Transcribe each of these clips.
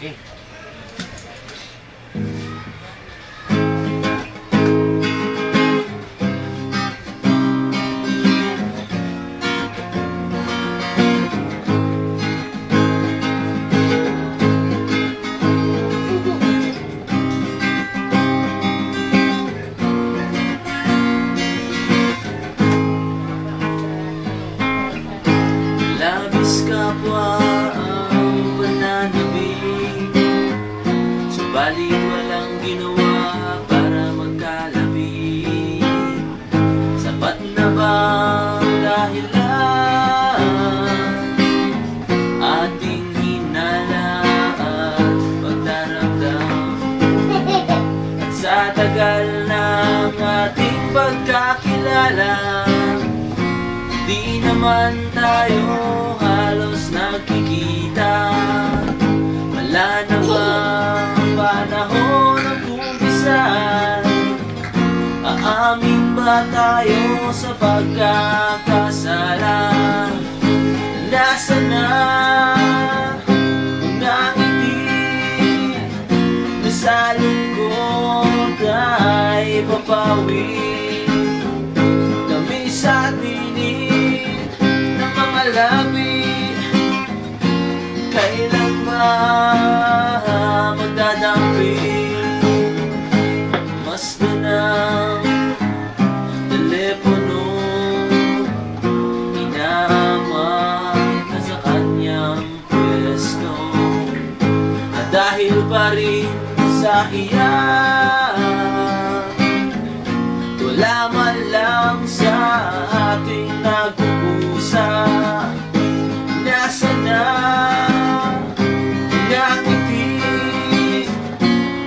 Okay. Labis kapwa ang pananabik, subalit walang ginawa para magkalapit. Sapat na ba ang dahilan? Ating hinala at pagdaramdam, at sa tagal ng ating pagkakilala, di naman tayo halos nagkikita. Wala na bang panahon ng umpisan? Aamin ba tayo sa pagkakasala? Nasaan na mga ngiti na sa lungkot ay papawi? Kami sa tinig ng mga labi, kailan ba magdadampi? Mas ng telepono, inaamang na sa kanyang pwesto. At dahil pa rin sa iyak, wala man lang sa ating nag-uusa. Nasaan na ang ngiti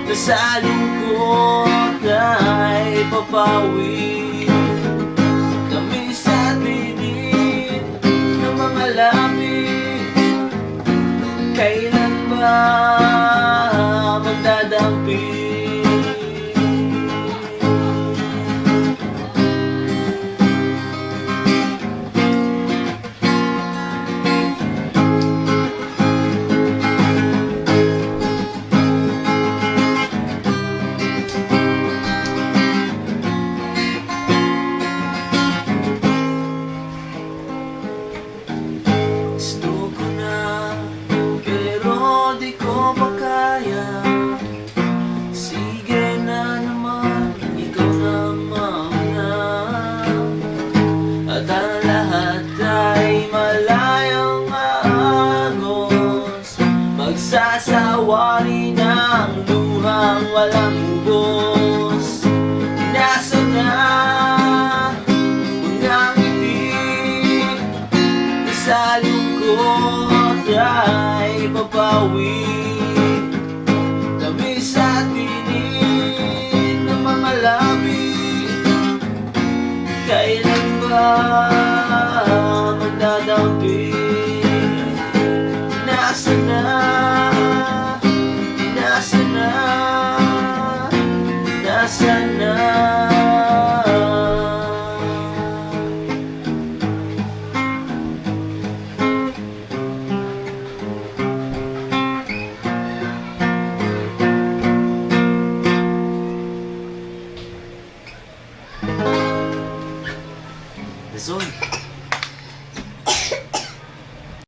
na sa lungkot ay papawi? Kami sa tinig ng mga labi, kailan ba magdadampi? Gusto ko na, pero di ko makaya. Sige na naman, ikaw na mauna. At ang lahat ay malayang aagos, magsasawari ng luhang walang ubos. Nasaan na mga ngiti na sa lungkot ay papawi?